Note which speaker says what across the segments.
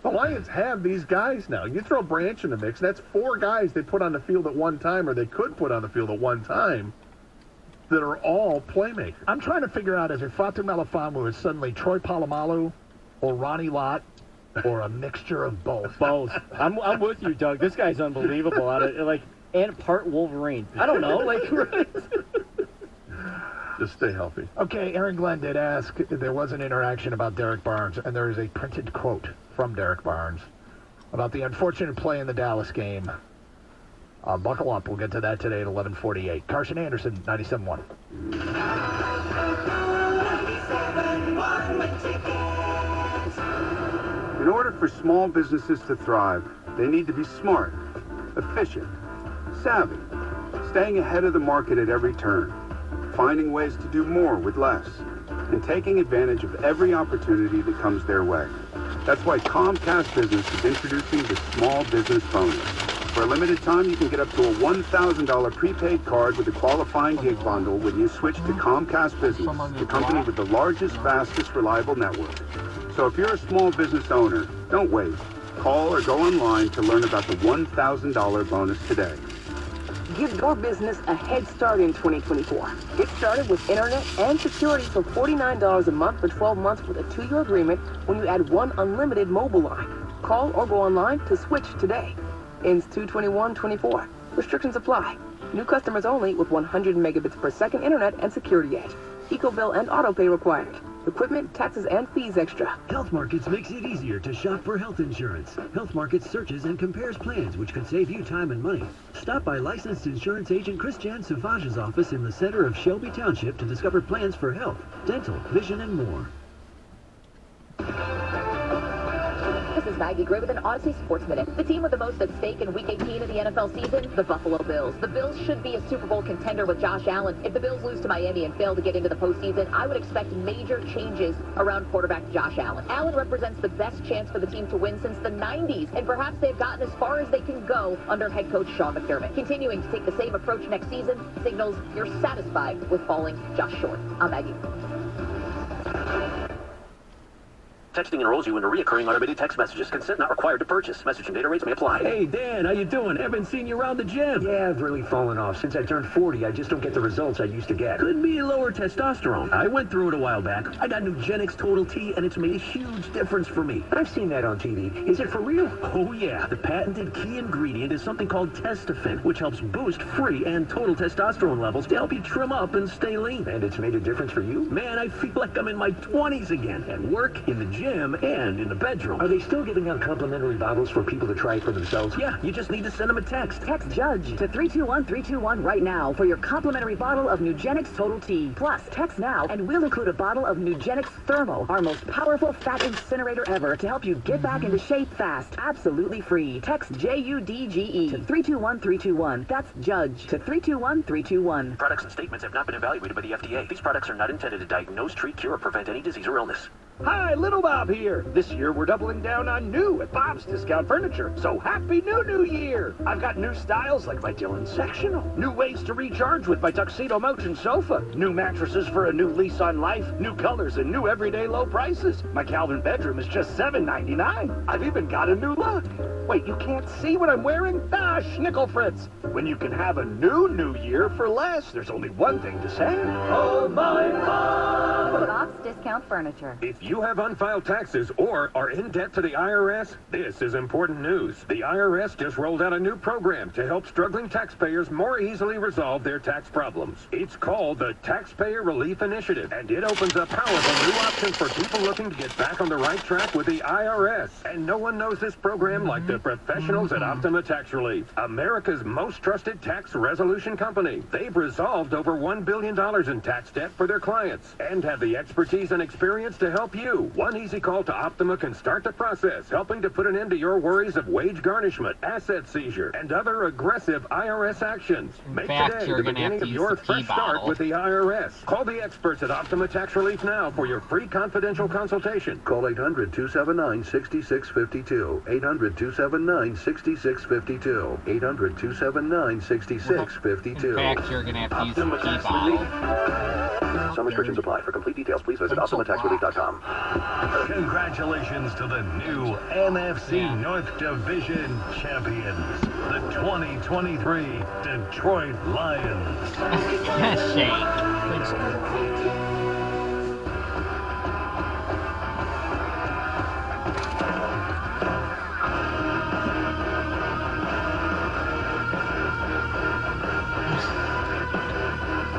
Speaker 1: The Lions have these guys now. You throw Branch in the mix, that's 4 guys they put on the field at one time, or they could put on the field at one time, that are all playmakers.
Speaker 2: I'm trying to figure out if Fatu Melifonwu is suddenly Troy Polamalu or Ronnie Lott or a mixture of both.
Speaker 3: Both. I'm with you, Doug. This guy's unbelievable. And part Wolverine. I don't know.
Speaker 1: Just stay healthy.
Speaker 2: Okay, Aaron Glenn did ask. There was an interaction about Derek Barnes, and there is a printed quote from Derek Barnes about the unfortunate play in the Dallas game. Buckle up. We'll get to that today at 11:48. Carson Anderson, 97.1.
Speaker 4: In order for small businesses to thrive, they need to be smart, efficient, savvy, staying ahead of the market at every turn, finding ways to do more with less, and taking advantage of every opportunity that comes their way. That's why Comcast Business is introducing the Small Business Bonus. For a limited time, you can get up to a $1,000 prepaid card with a qualifying gig bundle when you switch to Comcast Business, the company with the largest, fastest, reliable network. So if you're a small business owner, don't wait. Call or go online to learn about the $1,000 bonus today.
Speaker 5: Give your business a head start in 2024. Get started with internet and security for $49 a month for 12 months with a 2-year agreement when you add 1 unlimited mobile line. Call or go online to switch today. Ends 2/21/24. Restrictions apply. New customers only with 100 megabits per second internet and security edge. EcoBill and autopay required. Equipment, taxes, and fees extra.
Speaker 6: Health Markets makes it easier to shop for health insurance. Health Markets searches and compares plans, which could save you time and money. Stop by licensed insurance agent Christian Savage's office in the center of Shelby Township to discover plans for health, dental, vision, and more.
Speaker 7: This is Maggie Gray with an Odyssey Sports Minute. The team with the most at stake in Week 18 of the NFL season, the Buffalo Bills. The Bills should be a Super Bowl contender with Josh Allen. If the Bills lose to Miami and fail to get into the postseason, I would expect major changes around quarterback Josh Allen. Allen represents the best chance for the team to win since the 90s, and perhaps they've gotten as far as they can go under head coach Sean McDermott. Continuing to take the same approach next season signals you're satisfied with falling just short. I'm Maggie.
Speaker 8: Texting enrolls you into recurring automated text messages. Consent not required to purchase. Message and data rates may apply.
Speaker 6: Hey, Dan, how you doing? Haven't seen you around the gym.
Speaker 9: Yeah, I've really fallen off. Since I turned 40, I just don't get the results I used to get.
Speaker 6: Could be lower testosterone. I went through it a while back. I got Nugenix Total T, and it's made a huge difference for me.
Speaker 9: I've seen that on TV. Is it for real?
Speaker 6: Oh, yeah. The patented key ingredient is something called Testofen, which helps boost free and total testosterone levels to help you trim up and stay lean.
Speaker 9: And it's made a difference for you?
Speaker 6: Man, I feel like I'm in my 20s again. At work, in the gym, and in the bedroom.
Speaker 9: Are they still giving out complimentary bottles for people to try it for themselves?
Speaker 6: Yeah, you just need to send them a text.
Speaker 10: Text JUDGE to 321-321 right now for your complimentary bottle of Nugenix Total T. Plus, text now and we'll include a bottle of Nugenix Thermo, our most powerful fat incinerator ever, to help you get back into shape fast. Absolutely free. Text JUDGE to 321-321. That's JUDGE to 321-321.
Speaker 8: Products and statements have not been evaluated by the FDA. These products are not intended to diagnose, treat, cure, or prevent any disease or illness.
Speaker 11: Hi, Little Bob here. This year we're doubling down on new at Bob's Discount Furniture. So happy new year. I've got new styles like my Dylan Sectional, new ways to recharge with my Tuxedo Motion sofa, new mattresses for a new lease on life, new colors and new everyday low prices. My Calvin bedroom is just $7.99. I've even got a new look. Wait, you can't see what I'm wearing? Ah, schnickel Fritz. When you can have a new year for less, there's only one thing to say. Oh, my Bob!
Speaker 12: Bob's Discount Furniture.
Speaker 13: If you have unfiled taxes or are in debt to the IRS, this is important news. The IRS just rolled out a new program to help struggling taxpayers more easily resolve their tax problems. It's called the Taxpayer Relief Initiative, and it opens up powerful new options for people looking to get back on the right track with the IRS. And no one knows this program like the professionals at Optima Tax Relief, America's most trusted tax resolution company. They've resolved over $1 billion in tax debt for their clients and have the expertise and experience to help you. One easy call to Optima can start the process, helping to put an end to your worries of wage garnishment, asset seizure, and other aggressive IRS actions. Make today the beginning of your fresh start with the IRS. Call the experts at Optima Tax Relief now for your free confidential consultation.
Speaker 14: Call 800-279-6652. 800-279-6652. 800-279-6652.
Speaker 15: In fact, you're going to have to use the key bottle.
Speaker 14: Some restrictions apply. For complete details, please visit OptimaTaxRelief.com.
Speaker 12: Congratulations to the new NFC North Division champions, the 2023 Detroit Lions.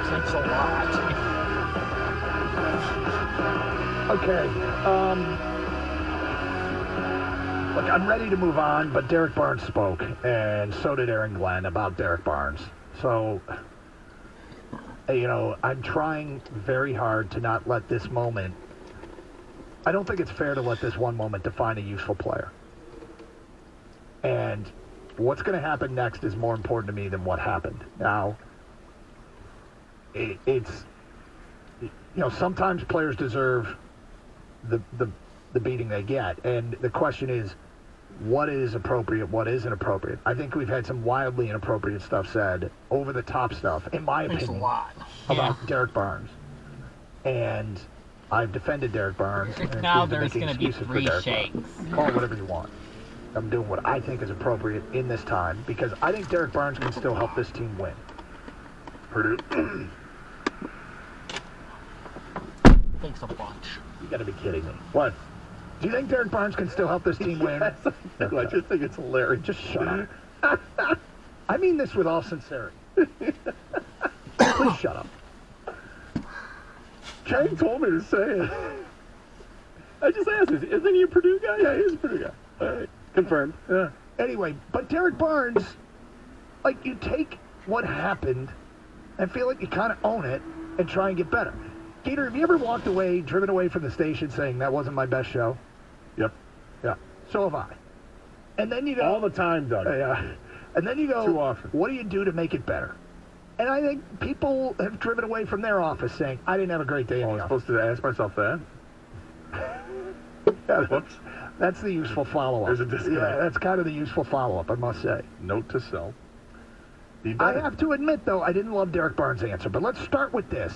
Speaker 2: Thanks a lot. Okay. Look, I'm ready to move on, but Derek Barnes spoke, and so did Aaron Glenn about Derek Barnes. So, I'm trying very hard to not let this moment. I don't think it's fair to let this one moment define a useful player. And what's going to happen next is more important to me than what happened. Now, it's sometimes players deserve the beating they get, and the question is, what is appropriate, what isn't appropriate? I think we've had some wildly inappropriate stuff said, over the top stuff, in my opinion, about Derek Barnes, and I've defended Derek Barnes. And
Speaker 14: now there's going to be 3 shakes.
Speaker 2: Call it whatever you want. I'm doing what I think is appropriate in this time, because I think Derek Barnes can still help this team win.
Speaker 1: Purdue.
Speaker 14: Thanks a bunch.
Speaker 2: You got to be kidding me. What? Do you think Derek Barnes can still help this team win?
Speaker 1: Yes, I just think it's hilarious.
Speaker 2: Just shut up. I mean this with all sincerity. Please shut up.
Speaker 1: Chang told me to say it. I just asked, isn't he a Purdue guy? Yeah, he's a Purdue guy. All right. Confirmed. Yeah.
Speaker 2: Anyway, but Derek Barnes, you take what happened and feel like you kind of own it and try and get better. Gator, have you ever driven away from the station saying that wasn't my best show?
Speaker 1: Yep.
Speaker 2: Yeah. So have I. And then you go...
Speaker 1: All the time, Doug.
Speaker 2: Yeah. And then you go...
Speaker 1: Too often.
Speaker 2: What do you do to make it better? And I think people have driven away from their office saying, I didn't have a great day in the office.
Speaker 1: I'm supposed to ask myself that?
Speaker 2: Whoops. That's the useful follow-up.
Speaker 1: There's a disconnect.
Speaker 2: Yeah, that's kind of the useful follow-up, I must say.
Speaker 1: Note to self.
Speaker 2: I have to admit, though, I didn't love Derek Barnes' answer, but let's start with this.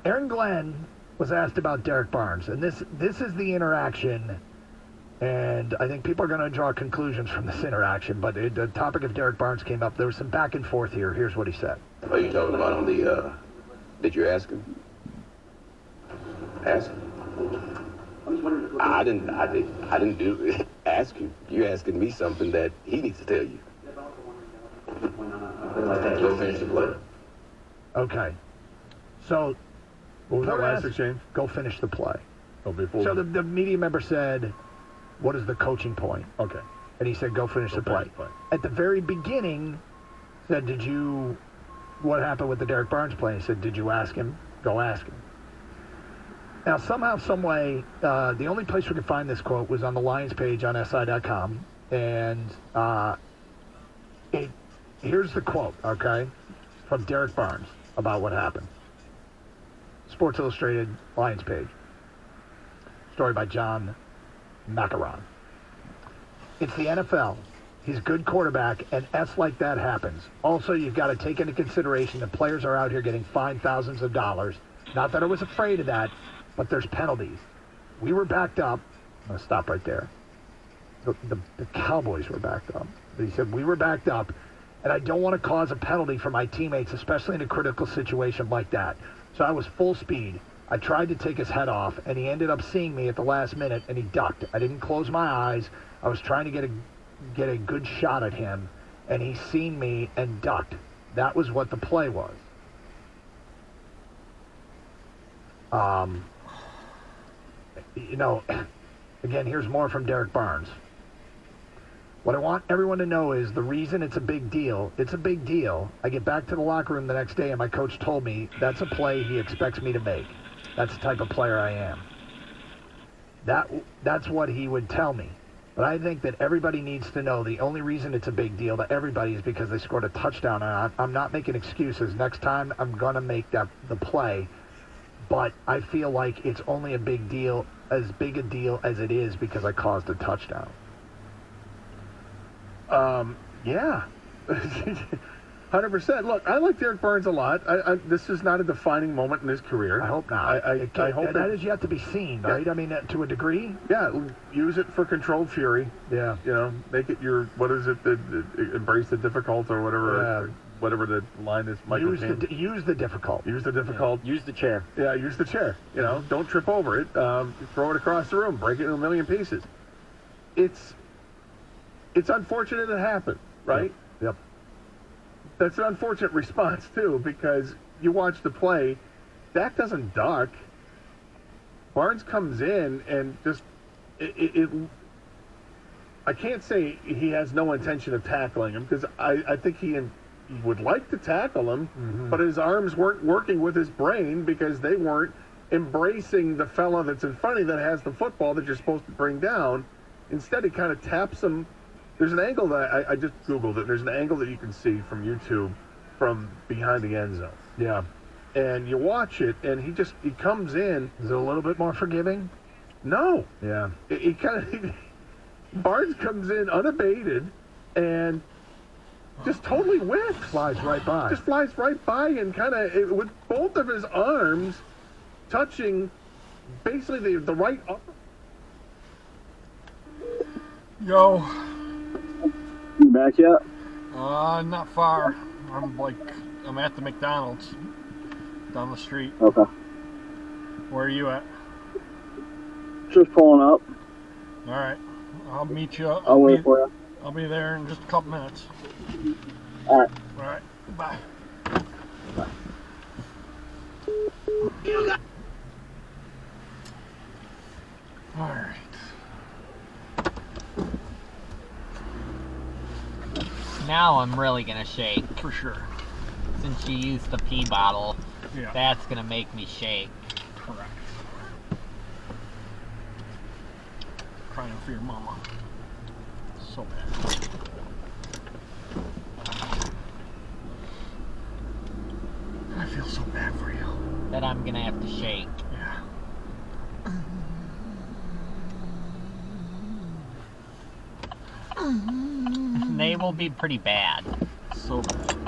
Speaker 2: Aaron Glenn was asked about Derek Barnes, and this is the interaction, and I think people are going to draw conclusions from this interaction, but the topic of Derek Barnes came up. There was some back and forth here. Here's what he said.
Speaker 15: Are you talking about on the, did you ask him? Ask him? I didn't do ask you. You're asking me something that he needs to tell you. Go finish the play.
Speaker 2: Okay. So,
Speaker 1: what was that last exchange?
Speaker 2: Go finish the play.
Speaker 1: Oh, before.
Speaker 2: So the media member said, what is the coaching point?
Speaker 1: Okay.
Speaker 2: And he said, go finish the play. At the very beginning, said, what happened with the Derek Barnes play? He said, did you ask him? Go ask him. Now, somehow, some way, the only place we could find this quote was on the Lions page on SI.com. And here's the quote, okay, from Derek Barnes about what happened. Sports Illustrated Lions page. Story by John Macaron. It's the NFL. He's a good quarterback, and S like that happens. Also, you've got to take into consideration that players are out here getting fined thousands of dollars. Not that I was afraid of that, but there's penalties. We were backed up. I'm going to stop right there. The Cowboys were backed up. He said, we were backed up, and I don't want to cause a penalty for my teammates, especially in a critical situation like that. So I was full speed. I tried to take his head off, and he ended up seeing me at the last minute, and he ducked. I didn't close my eyes. I was trying to get a good shot at him, and he seen me and ducked. That was what the play was. Again, here's more from Derek Barnes. What I want everyone to know is the reason it's a big deal. It's a big deal. I get back to the locker room the next day, and my coach told me that's a play he expects me to make. That's the type of player I am. That's what he would tell me. But I think that everybody needs to know the only reason it's a big deal to everybody is because they scored a touchdown. And I'm not making excuses. Next time, I'm going to make the play. But I feel like it's only a big deal, as big a deal as it is because I caused a touchdown.
Speaker 1: Yeah. 100%. Look, I like Derek Barnes a lot. This is not a defining moment in his career.
Speaker 2: I hope not.
Speaker 1: I hope
Speaker 2: that is yet to be seen, right? I mean, to a degree.
Speaker 1: Yeah, use it for controlled fury.
Speaker 2: Yeah.
Speaker 1: You know, make it your, what is it, embrace the difficult or whatever.
Speaker 2: Yeah.
Speaker 1: Whatever the line is, Michael
Speaker 2: use the difficult.
Speaker 1: Use the difficult.
Speaker 3: Use the chair.
Speaker 1: Yeah, use the chair. You know, don't trip over it. Throw it across the room. Break it into a million pieces. It's unfortunate it happened, right?
Speaker 2: Yep.
Speaker 1: That's an unfortunate response too, because you watch the play. Dak doesn't duck. Barnes comes in and just I can't say he has no intention of tackling him, because I think he would like to tackle him, but his arms weren't working with his brain because they weren't embracing the fella that's in front of you that has the football that you're supposed to bring down. Instead, he kind of taps him. There's an angle that I just Googled it. There's an angle that you can see from YouTube from behind the end zone.
Speaker 2: Yeah.
Speaker 1: And you watch it, and he comes in.
Speaker 2: Is it a little bit more forgiving?
Speaker 1: No.
Speaker 2: Yeah.
Speaker 1: He Barnes comes in unabated and just totally whiffs.
Speaker 2: Flies right by.
Speaker 1: Just flies right by, and kind of with both of his arms touching basically the right upper.
Speaker 16: Yo.
Speaker 17: You back yet?
Speaker 16: Not far. I'm at the McDonald's down the street.
Speaker 17: Okay.
Speaker 16: Where are you at?
Speaker 17: Just pulling up.
Speaker 16: All right. I'll meet you.
Speaker 17: I'll wait for you.
Speaker 16: I'll be there in just a couple minutes.
Speaker 17: All right.
Speaker 16: All right. Bye. All right.
Speaker 14: Now I'm really gonna shake.
Speaker 16: For sure.
Speaker 14: Since you used the pee bottle,
Speaker 16: Yeah.
Speaker 14: that's gonna make me shake.
Speaker 16: Correct. Crying for your mama. So bad. I feel so bad for you.
Speaker 14: That I'm gonna have to shake.
Speaker 16: Yeah.
Speaker 14: They will be pretty bad.
Speaker 16: So bad.